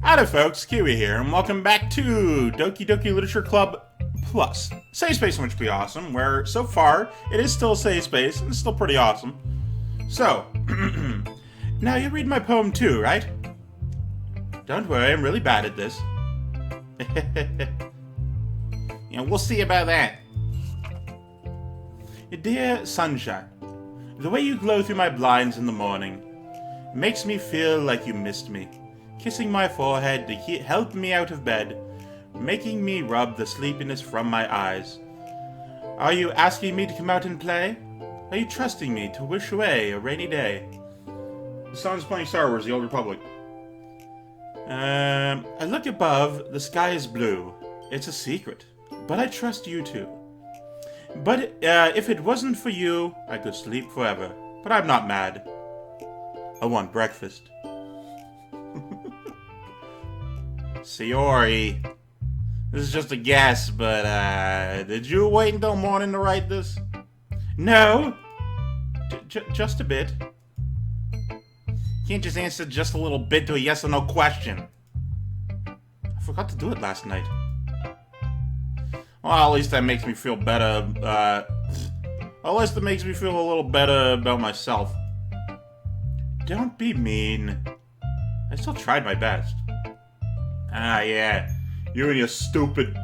Howdy folks, Keywii here, and welcome back to Doki Literature Club Plus. Safe space which be awesome, where so far it is still a safe space, and it's still pretty awesome. So, now you read my poem too, right? Don't worry, I'm really bad at this. Yeah, we'll see about that. Dear sunshine, the way you glow through my blinds in the morning makes me feel like you missed me. Kissing my forehead to help me out of bed, making me rub the sleepiness from my eyes. Are you asking me to come out and play? Are you trusting me to wish away a rainy day? The song's playing Star Wars: The Old Republic. I look above, the sky is blue. It's a secret, but I trust you too. But if it wasn't for you, I could sleep forever. But I'm not mad. I want breakfast. Sayori. This is just a guess, but did you wait until morning to write this? No. Just a bit. Can't just answer just a little bit to a yes or no question. I forgot to do it last night. Well, at least that makes me feel better. At least it makes me feel a little better about myself. Don't be mean. I still tried my best. Ah, yeah. You and your stupid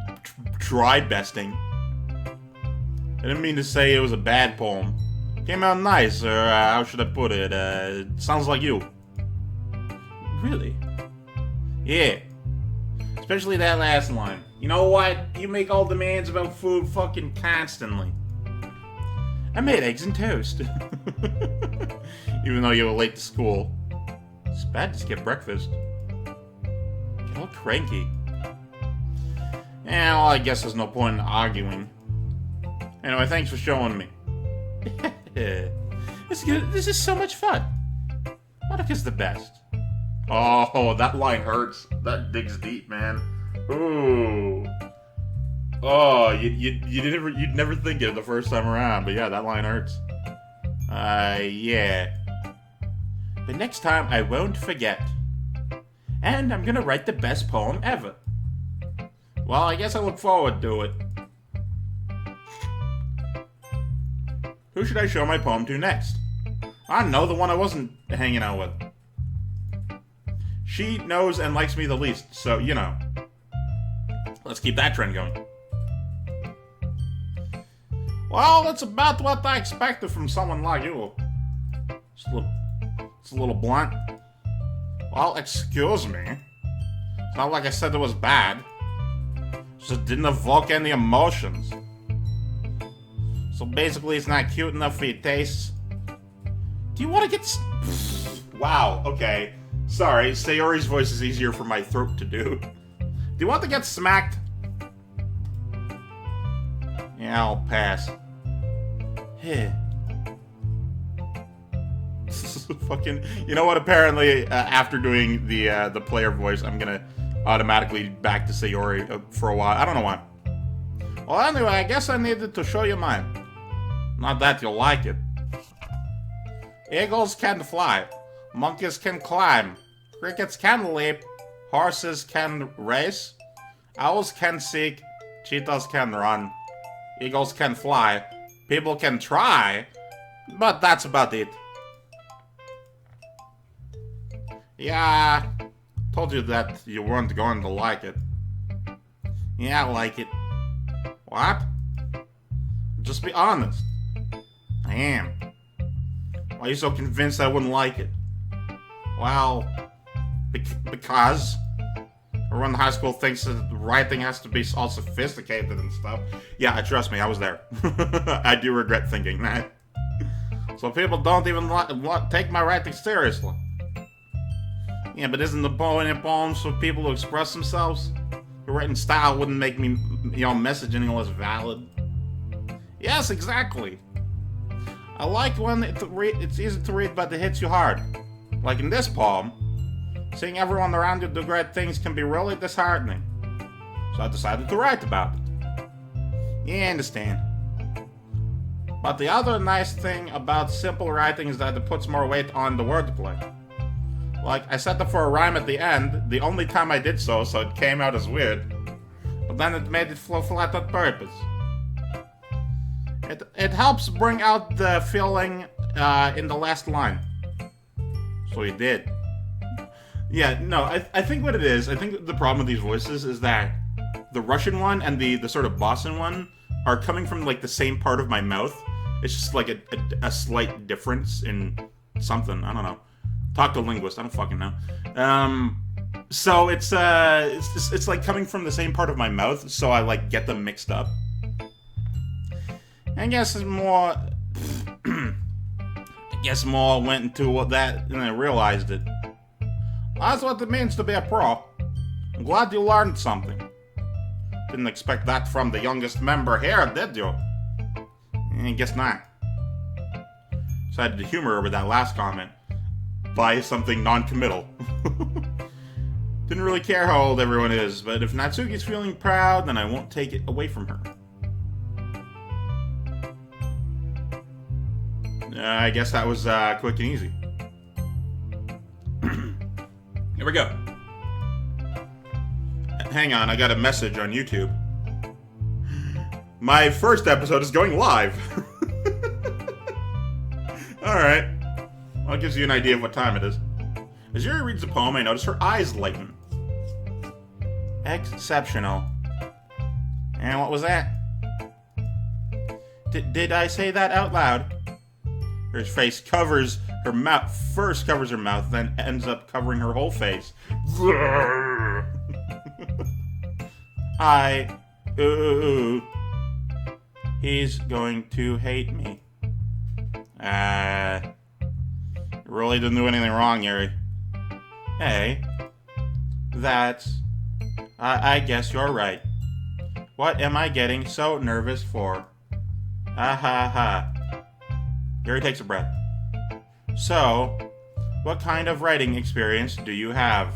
try besting. I didn't mean to say it was a bad poem. Came out nice, or how should I put it? It sounds like you. Really? Yeah. Especially that last line. You know what? You make all demands about food fucking constantly. I made eggs and toast. Even though you were late to school. It's bad to skip breakfast. Get all cranky. Yeah, well, I guess there's no point in arguing. Anyway, thanks for showing me. This is so much fun. Monica's the best. Oh, that line hurts. That digs deep, man. Ooh. Oh, you'd never think it the first time around, but yeah, that line hurts. Yeah. But next time I won't forget. And I'm gonna write the best poem ever. Well, I guess I look forward to it. Who should I show my poem to next? I don't know, the one I wasn't hanging out with. She knows and likes me the least, so, you know. Let's keep that trend going. Well, that's about what I expected from someone like you. It's a little blunt. Well, excuse me. It's not like I said it was bad. Just didn't evoke any emotions. So basically, it's not cute enough for your tastes. Do you want to get... Wow, okay. Sorry, Sayori's voice is easier for my throat to do. Do you want to get smacked? Yeah, I'll pass. Hey. Fucking... You know what? Apparently, after doing the player voice, I'm gonna automatically back to Sayori for a while. I don't know why. Well, anyway, I guess I needed to show you mine. Not that you'll like it. Eagles can fly. Monkeys can climb. Crickets can leap. Horses can race. Owls can seek. Cheetahs can run. Eagles can fly. People can try. But that's about it. Yeah, told you that you weren't going to like it. Yeah, I like it. What? Just be honest. I am. Why are you so convinced I wouldn't like it? Well, because everyone in high school thinks that writing has to be all sophisticated and stuff. Yeah, trust me, I was there. I do regret thinking that. So people don't even take my writing seriously. Yeah, but isn't the point in poems for people to express themselves? Your writing style wouldn't make me, message any less valid. Yes, exactly. I like when it's easy to read, but it hits you hard. Like in this poem, seeing everyone around you do great things can be really disheartening. So I decided to write about it. You understand. But the other nice thing about simple writing is that it puts more weight on the wordplay. Like, I set up for a rhyme at the end, the only time I did so it came out as weird. But then it made it flow flat on purpose. It helps bring out the feeling in the last line. So he did. Yeah, no, I think what it is, I think the problem with these voices is that the Russian one and the sort of Boston one are coming from, like, the same part of my mouth. It's just, like, a slight difference in something. I don't know. Talk to a linguist. I don't fucking know. So it's like coming from the same part of my mouth, so I, like, get them mixed up. I guess it's more... more went into that, and I realized it. That's what it means to be a pro. I'm glad you learned something. Didn't expect that from the youngest member here, did you? I guess not. Decided to humor over that last comment by something non-committal. Didn't really care how old everyone is, but if Natsuki's feeling proud, then I won't take it away from her. I guess that was quick and easy. Here we go. Hang on, I got a message on YouTube. My first episode is going live. Alright. Well, it gives you an idea of what time it is. As Yuri reads the poem, I notice her eyes lighten. Exceptional. And what was that? Did I say that out loud? Her face covers her mouth. First covers her mouth, then ends up covering her whole face. He's going to hate me. Really didn't do anything wrong, Yuri. Hey, that's... I guess you're right. What am I getting so nervous for? Ha. Yuri takes a breath. So, what kind of writing experience do you have?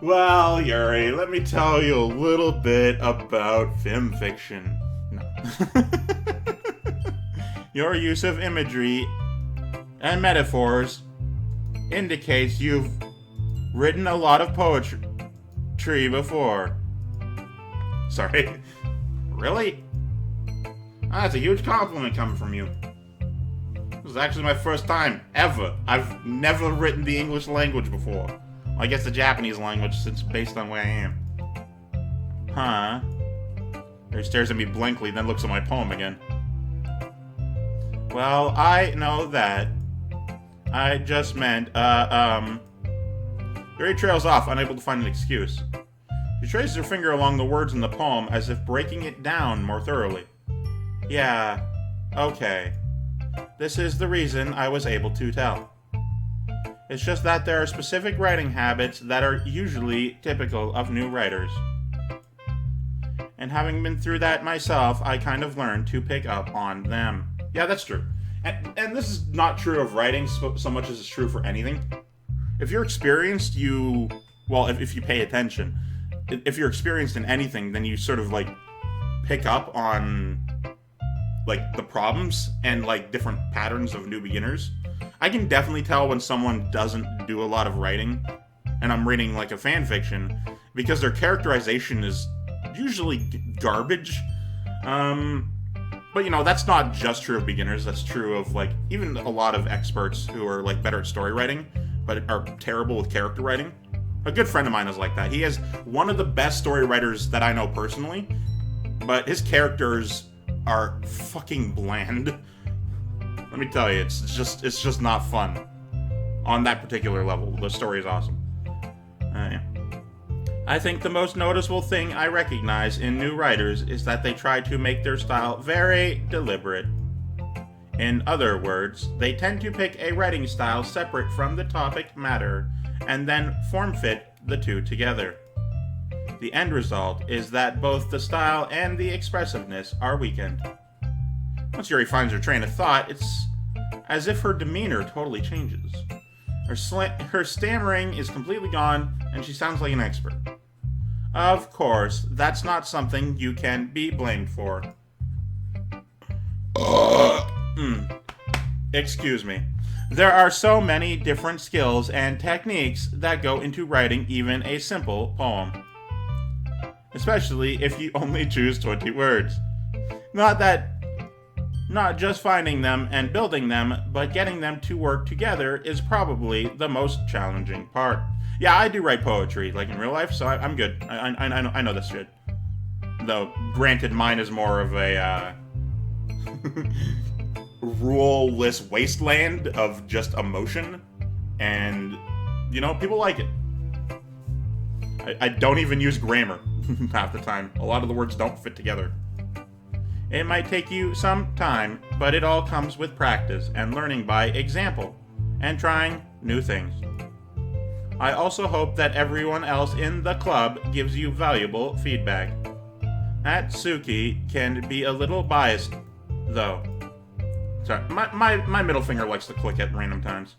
Well, Yuri, let me tell you a little bit about film fiction. No. Your use of imagery and metaphors indicates you've written a lot of poetry before. Sorry. Really? That's a huge compliment coming from you. This is actually my first time, ever. I've never written the English language before. Well, I guess the Japanese language, since it's based on where I am. Huh? He stares at me blankly, then looks at my poem again. Well, I know that. I just meant, Yuri trails off, unable to find an excuse. She traces her finger along the words in the poem, as if breaking it down more thoroughly. Yeah, okay. This is the reason I was able to tell. It's just that there are specific writing habits that are usually typical of new writers. And having been through that myself, I kind of learned to pick up on them. Yeah, that's true. And this is not true of writing so much as it's true for anything. If you're experienced, if you pay attention, if you're experienced in anything, then you sort of, like, pick up on, like, the problems and, like, different patterns of new beginners. I can definitely tell when someone doesn't do a lot of writing, and I'm reading, like, a fan fiction, because their characterization is usually garbage. But, that's not just true of beginners. That's true of, like, even a lot of experts who are, like, better at story writing, but are terrible with character writing. A good friend of mine is like that. He is one of the best story writers that I know personally, but his characters are fucking bland. Let me tell you, it's just not fun. On that particular level, the story is awesome. Yeah. I think the most noticeable thing I recognize in new writers is that they try to make their style very deliberate. In other words, they tend to pick a writing style separate from the topic matter, and then form-fit the two together. The end result is that both the style and the expressiveness are weakened. Once Yuri finds her train of thought, it's as if her demeanor totally changes. Her stammering is completely gone, and she sounds like an expert. Of course, that's not something you can be blamed for. Excuse me. There are so many different skills and techniques that go into writing even a simple poem. Especially if you only choose 20 words. Not just finding them and building them, but getting them to work together is probably the most challenging part. Yeah, I do write poetry, like in real life, so I'm good. I know this shit. Though, granted, mine is more of a rule-less wasteland of just emotion, and, people like it. I don't even use grammar half the time. A lot of the words don't fit together. It might take you some time, but it all comes with practice and learning by example, and trying new things. I also hope that everyone else in the club gives you valuable feedback. Natsuki can be a little biased, though. Sorry, my middle finger likes to click at random times.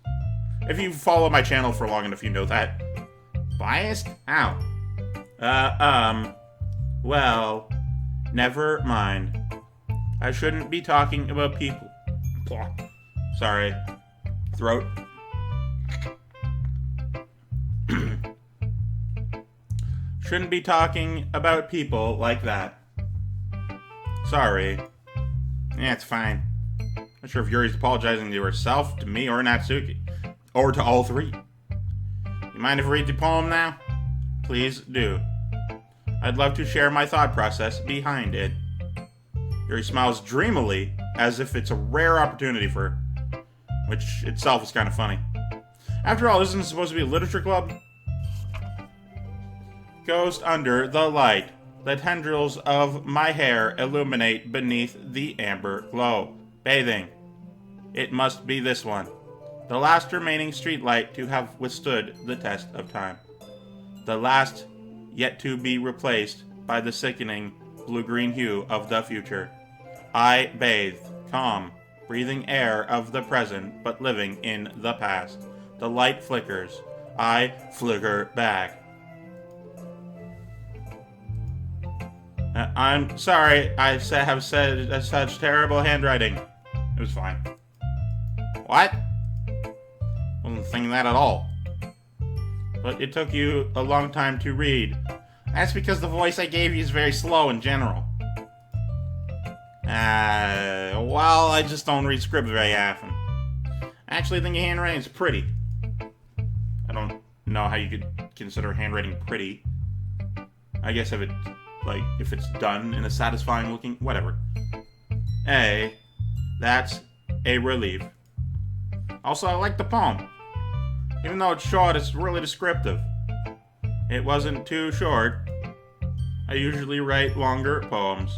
If you follow my channel for long enough, you know that. Biased? Ow. Well, never mind. I shouldn't be talking about people. Sorry. Throat. Shouldn't be talking about people like that. Sorry. Yeah, it's fine. Not sure if Yuri's apologizing to herself, to me, or Natsuki. Or to all three. You mind if I read the poem now? Please do. I'd love to share my thought process behind it. Yuri smiles dreamily, as if it's a rare opportunity for her, which itself is kind of funny. After all, isn't it supposed to be a literature club? Ghost under the light. The tendrils of my hair illuminate beneath the amber glow. Bathing. It must be this one. The last remaining streetlight to have withstood the test of time. The last yet to be replaced by the sickening blue-green hue of the future. I bathe, calm, breathing air of the present, but living in the past. The light flickers. I flicker back. I'm sorry I have said such terrible handwriting. It was fine. What? Wasn't thinking that at all. But it took you a long time to read. That's because the voice I gave you is very slow in general. Well, I just don't read scripts very often. I actually think your handwriting is pretty. I don't know how you could consider handwriting pretty. I guess if it's done in a satisfying looking, whatever. That's a relief. Also, I like the poem. Even though it's short, it's really descriptive. It wasn't too short. I usually write longer poems.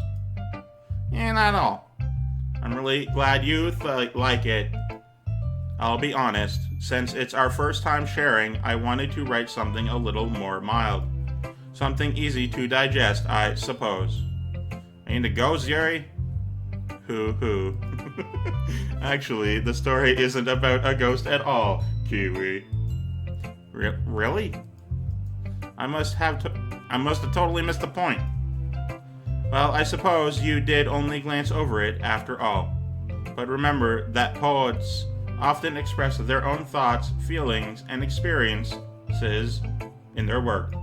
Yeah, not all. I'm really glad you like it. I'll be honest, since it's our first time sharing, I wanted to write something a little more mild. Something easy to digest, I suppose. Are you into ghosts, Yuri? Hoo. Actually, the story isn't about a ghost at all, Keywii. Really? I must have totally missed the point. Well, I suppose you did only glance over it after all. But remember that poets often express their own thoughts, feelings, and experiences in their work.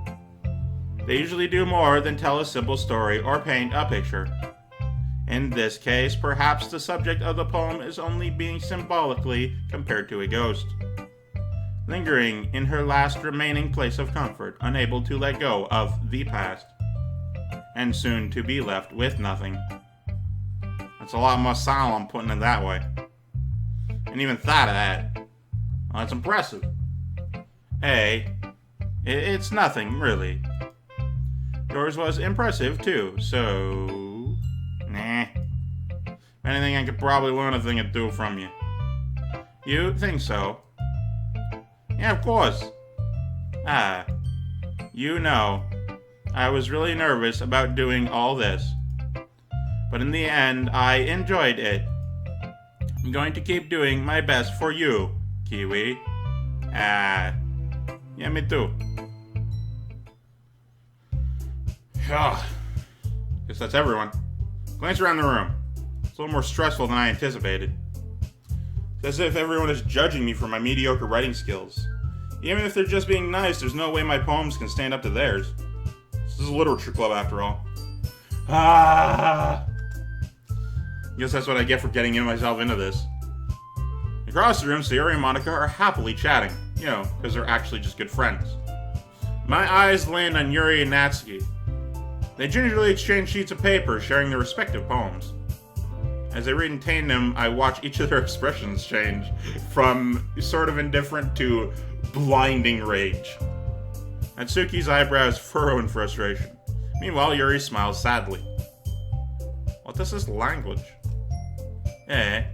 They usually do more than tell a simple story or paint a picture. In this case, perhaps the subject of the poem is only being symbolically compared to a ghost. Lingering in her last remaining place of comfort, unable to let go of the past. And soon to be left with nothing. That's a lot more solemn putting it that way. And even thought of that. Well, that's impressive. It's nothing, really. Yours was impressive, too, so... Nah. If anything, I could probably learn a thing or two from you. You think so? Yeah, of course. I was really nervous about doing all this. But in the end, I enjoyed it. I'm going to keep doing my best for you, Keywii. Yeah, me too. Guess that's everyone. Glance around the room. It's a little more stressful than I anticipated. It's as if everyone is judging me for my mediocre writing skills. Even if they're just being nice, there's no way my poems can stand up to theirs. This is a literature club after all. Guess that's what I get for getting myself into this. Across the room, Sayori and Monica are happily chatting. You know, because they're actually just good friends. My eyes land on Yuri and Natsuki. They gingerly exchange sheets of paper, sharing their respective poems. As I read and tame them, I watch each of their expressions change from sort of indifferent to blinding rage. Natsuki's eyebrows furrow in frustration. Meanwhile, Yuri smiles sadly. What is this language? Did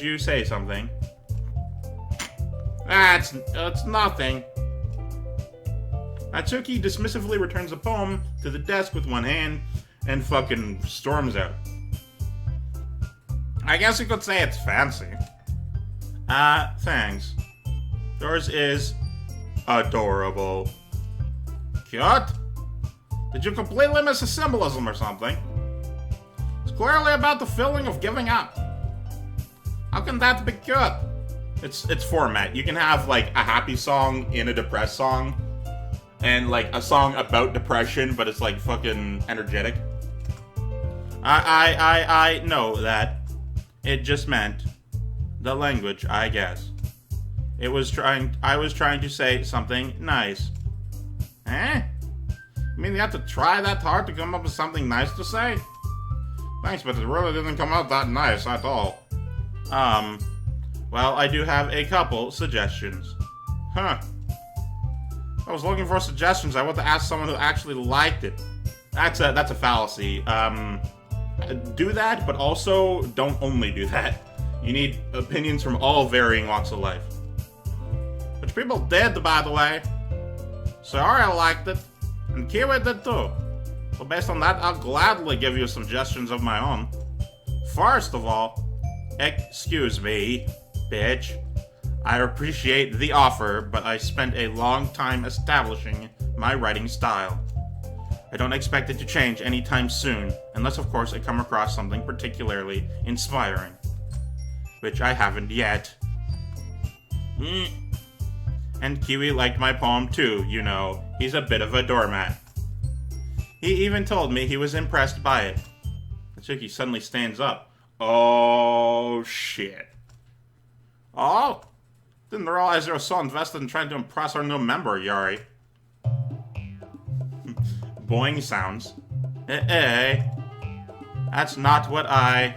you say something? It's nothing. Natsuki dismissively returns the poem to the desk with one hand and fucking storms out. I guess you could say it's fancy. Thanks. Yours is adorable. Cute? Did you completely miss the symbolism or something? It's clearly about the feeling of giving up. How can that be cute? It's format. You can have like a happy song in a depressed song, and like a song about depression, but it's like fucking energetic. I know that. It just meant the language, I guess. I was trying to say something nice. You mean you have to try that hard to come up with something nice to say? Thanks, but it really didn't come out that nice at all. Well, I do have a couple suggestions. I was looking for suggestions. I want to ask someone who actually liked it. That's a fallacy. Do that, but also don't only do that. You need opinions from all varying walks of life. Which people did, by the way. Sayori liked it, and Keywii did too. So based on that, I'll gladly give you suggestions of my own. First of all, excuse me, bitch. I appreciate the offer, but I spent a long time establishing my writing style. I don't expect it to change anytime soon, unless of course I come across something particularly inspiring. Which I haven't yet. And Keywii liked my poem too, you know. He's a bit of a doormat. He even told me he was impressed by it. Natsuki suddenly stands up. Oh, shit. Oh? Didn't realize you were so invested in trying to impress our new member, Yuri. Boing sounds. That's not what I...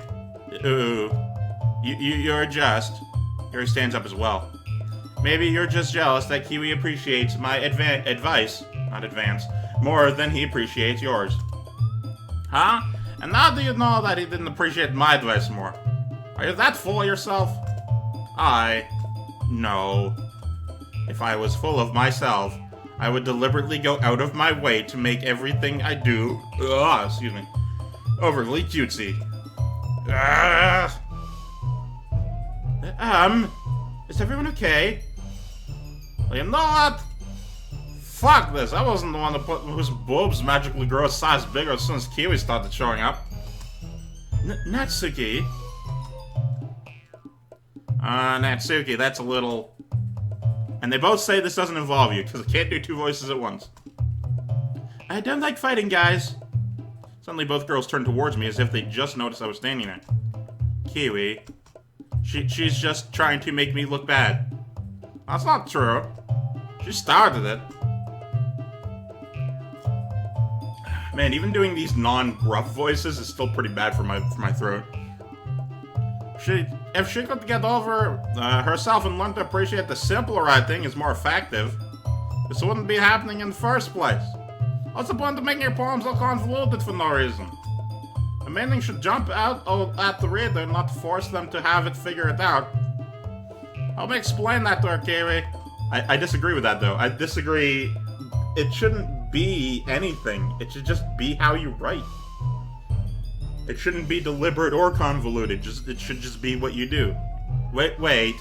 You're just... Yuri stands up as well. Maybe you're just jealous that Keywii appreciates my advice, not advance, more than he appreciates yours. Huh? And how do you know that he didn't appreciate my advice more? Are you that full of yourself? No. If I was full of myself, I would deliberately go out of my way to make everything I do, overly cutesy. Is everyone okay? Well, you know what? Fuck this, I wasn't the one whose boobs magically grow a size bigger as soon as Keywii started showing up. Natsuki? Natsuki, that's a little... And they both say this doesn't involve you, because I can't do two voices at once. I don't like fighting, guys. Suddenly both girls turned towards me as if they just noticed I was standing there. Keywii. She's just trying to make me look bad. That's not true. She started it. Man, even doing these non-gruff voices is still pretty bad for my throat. If she could get over herself and learn to appreciate the simpler writing is more effective, this wouldn't be happening in the first place. What's the point of making your poems all convoluted for no reason? The main thing should jump out at the reader, not force them to have it figure it out. Help me explain that to her, Keywii. I disagree with that, though. I disagree. It shouldn't be anything. It should just be how you write. It shouldn't be deliberate or convoluted. It should just be what you do. Wait.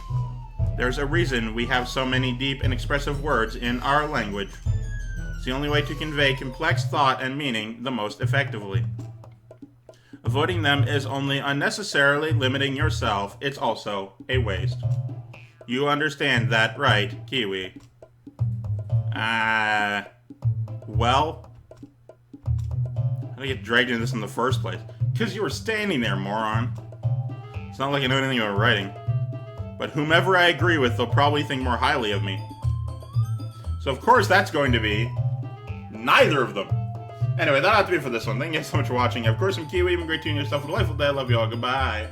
There's a reason we have so many deep and expressive words in our language. It's the only way to convey complex thought and meaning the most effectively. Avoiding them is only unnecessarily limiting yourself. It's also a waste. You understand that, right, Keywii? Well? How did I get dragged into this in the first place? Because you were standing there, moron. It's not like I know anything about writing. But whomever I agree with, they'll probably think more highly of me. So of course that's going to be neither of them. Anyway, that'll have to be it for this one. Thank you guys so much for watching. Of course, I'm Keywii. Have a great tune yourself. Have a delightful day. I love you all. Goodbye.